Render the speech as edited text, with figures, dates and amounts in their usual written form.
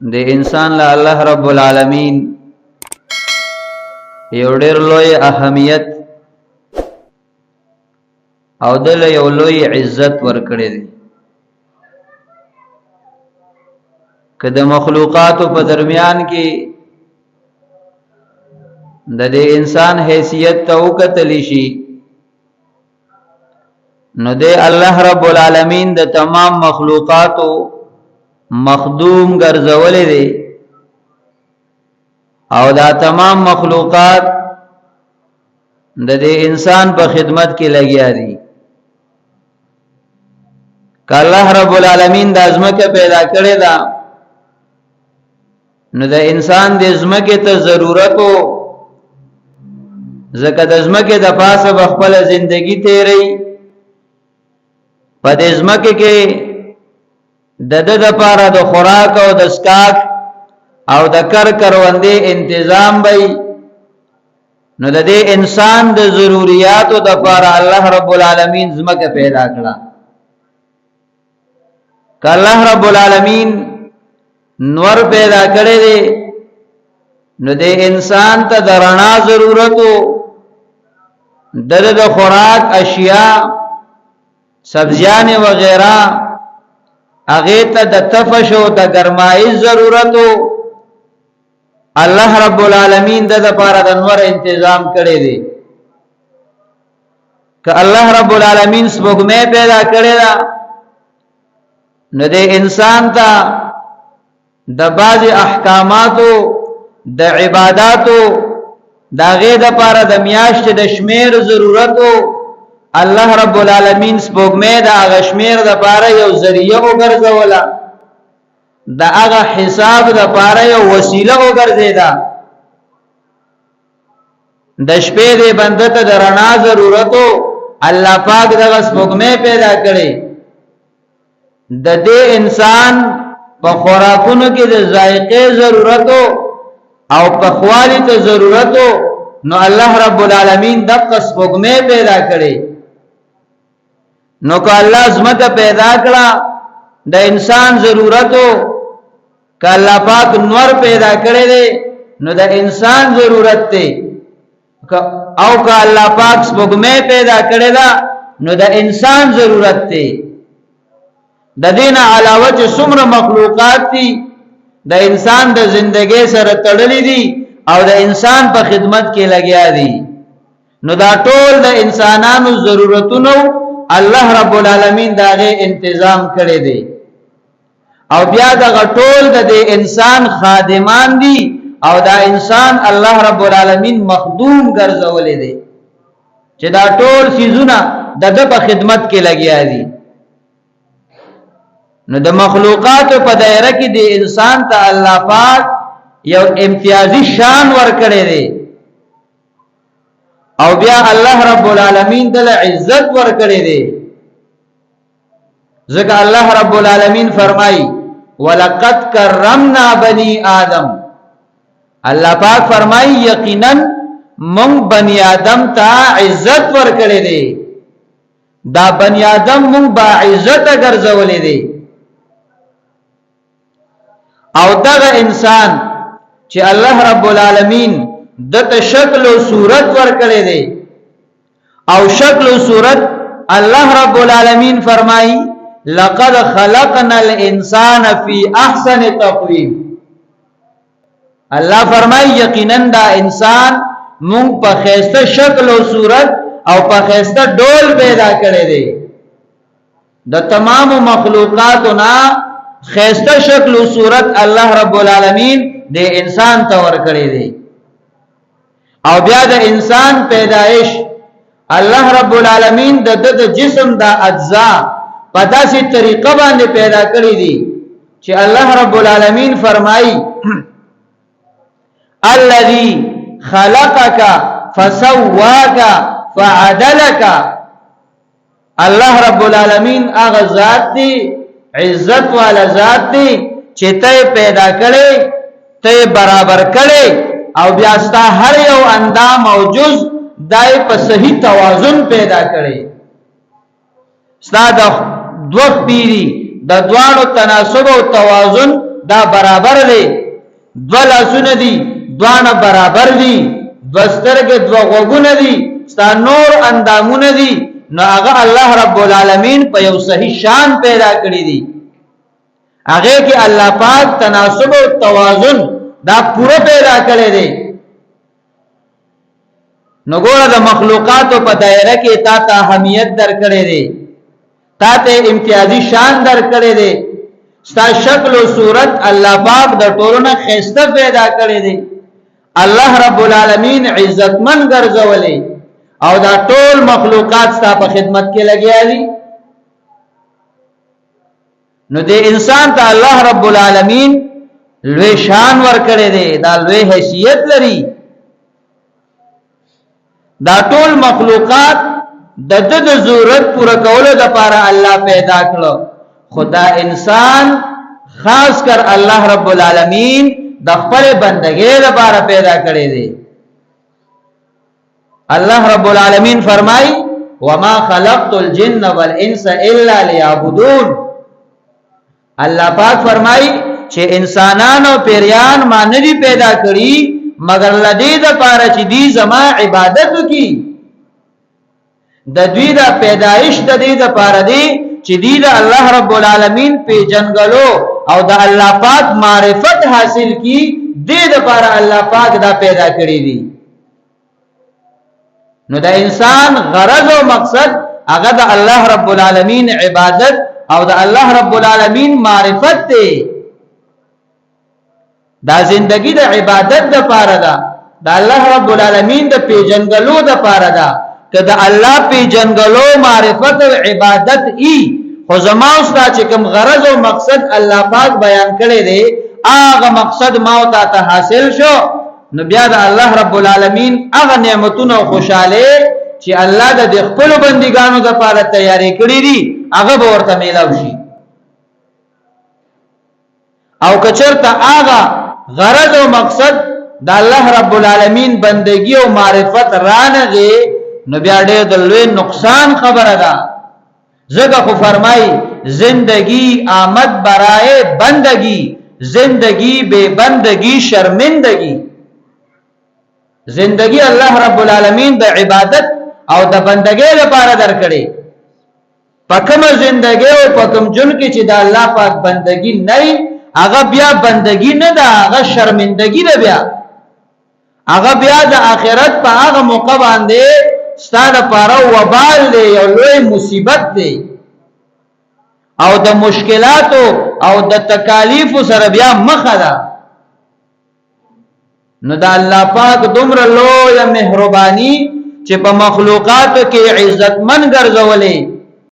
د انسان له الله رب العالمین یو ډېر لوی اهمیت او دل یو لوی عزت ورکړي دي. که د مخلوقاتو په درمیان کې د دې انسان حیثیت ته وکتلی شي نو د الله رب العالمین د تمام مخلوقاتو مخدوم ګرځولې دي او دا تمام مخلوقات د دې انسان په خدمت کې لګیا دي. که الله رب العالمین د ازمکه پیدا کړی دا نو د انسان د ازمکه ته ضرورت او زکه د ازمکه د پاسه خپل ژوندۍ تیری په د ازمکه کې د لپاره د خوراک او د اسکاک او د کروندې تنظیم وي نو د دې انسان د ضرورتو د لپاره الله رب العالمین زمکه پیدا کړه. ک الله رب العالمین نور پیدا کړی دی نو د انسان ته د رڼا ضرورتو د خوراک اشیاء سبزیان وغیرہ اغه ته د تفش او د ګرمای ضرورتو الله رب العالمین د لپاره د نور تنظیم کړی دی. که الله رب العالمین سپوږمۍ پیدا کړی دا نو د انسان ته د بعض احکاماتو د عبادتو دغه د لپاره د میاشت د شمیر ضرورتو الله رب العالمین سپوږمۍ د غشمیر د لپاره یو ذریعہ وګرځولا د هغه حساب د لپاره یو وسیله وګرځیدا. د شپې د بنده ته د رڼا ضرورتو الله پاک دغه سپوږمۍ پیدا کړي. د دې انسان په خوراکونو کې د ذائقې ضرورتو او په خوالی ته ضرورتو نو الله رب العالمین دغه سپوږمۍ پیدا کړي. نو که الله زمکه پیدا کړه د انسان ضرورتو که الله پاک نور پیدا کړی دی نو د انسان ضرورت دی او که الله پاک سپوږمۍ پیدا کړی دا نو د انسان ضرورت دی. د دین علاوه چې څومره مخلوقات دي د انسان د زندګۍ سره تړلې دي او د انسان په خدمت کې لګیا دي نو دا ټول د انسانانو ضرورتونو الله رب العالمین داغه تنظیم کړی دی او بیا دا ټول د انسان خادمان دي او دا انسان الله رب العالمین مخدوم ګرځولې دي چې دا ټول سيزونه د په خدمت کې لګیا دي. نو د مخلوقات په دایره کې د انسان ته الله پاک یو امتیازي شان ورکړی دی او بیا الله رب العالمین دل عزت ورکړی دی. ځکه الله رب العالمین فرمایي ولقد کرمنا بني آدم. الله پاک فرمایي یقینا مونږ بني آدم ته عزت ورکړی دی. دا بني آدم مونږ با عزت ګرځولې دی او دغه انسان چې الله رب العالمین دته شکل او صورت ورکړي دي او شکل او صورت الله رب العالمین فرمایي لقد خلقنا الانسان في احسن تقویم. الله فرمایي یقینا دا انسان مونږ په خسته شکل او صورت او په خسته ډول پیدا کړي دي. د تمام مخلوقاتو نه خسته شکل او صورت الله رب العالمین د انسان ته ورکړي دي او بیا د انسان پیدائش الله رب العالمین د جسم د اجزا په داسې طریقه باندې پیدا کړی دي چې الله رب العالمین فرمایي الذي خلقك فسواك فعدلك. الله رب العالمین هغه ذات دی عزت والا ذات دی چې ته پیدا کړي ته برابر کړي او بیا ستا هر یو اندام او جز دای په صحیح توازن پیدا کړي. ستا د دوه پیری د دوانو تناسب او توازن دا برابر دی دو لاسونه دي دوانه برابر دي دو سترګې دو غوږونه دي ستا نور اندامونه دي نو هغه الله رب العالمین په یو صحیح شان پیدا کړی دي هغه کې الله پاک تناسب او توازن دا پوره پیدا کړی دی نو ګوره د مخلوقاتو په دایره کې تا ته اهمیت درکړی دی تا ته امتیازي شان درکړی دی ستا شکل او صورت الله پاک د ټولو نه خسته پیدا کړی دی الله رب العالمین عزتمن ګرځولې او دا ټول مخلوقات ستا په خدمت کې لګیا دي نو دې انسان ته الله رب العالمین لوی شان ورکړی دی دا لوی حیثیت لري دا ټول مخلوقات د ضرورت پوره کولو لپاره الله پیدا کړو خدا انسان خاص کر الله رب العالمین د خپل بندګۍ لپاره پیدا کړی دی الله رب العالمین فرمای وما خلقت الجن والانس الا ليعبدون الله پاک فرمای چې انسانان او پیریان ما نه دي پیدا کړی مگر لدی د پاره چې دی زما عبادت وکي د دوی د پیدایش د دې د پاره دی چې دی د الله رب العالمین په جنګلو او د الله پاک معرفت حاصل کی دې د پاره الله پاک دا پیدا کړی دی نو د انسان غرض او مقصد هغه د الله رب العالمین عبادت او د الله رب العالمین معرفت دی دا زندگی د عبادت د پاره ده د الله رب العالمین د پیژنګلو د پاره ده که د الله پیژنګلو معرفت او عبادت ای خو زما اوستا چې کوم غرض او مقصد الله پاک بیان کړی دی هغه مقصد ما او ته حاصل شو نو بیا د الله رب العالمین هغه نعمتونه او خوشاله چې الله د خپل بندګانو د پاره تیاری کړی دي هغه به ورته میلاو شي او کچرته هغه غرض او مقصد د الله رب العالمین بندگی او معرفت رانغه نو بیا ډېر د لوی نقصان خبره ده زګه خو فرمای زندگی آمد برائے بندگی زندگی بے بندگی شرمندگی زندگی الله رب العالمین د عبادت او د بندګۍ لپاره درکړي پکم زندگی او پکم جن کې چې د الله پاک بندگی نه هغه بیا بندگی نه ده هغه شرمندگی ده بیا هغه بیا د آخرت په هغه موقع باندې ستاره لپاره وبال دی یو لوی مصیبت دی او د مشکلاتو او د تکالیف سره بیا مخه ده نو د الله پاک دومره لوی مهرباني چې په مخلوقاتو کې عزتمن ګرځولې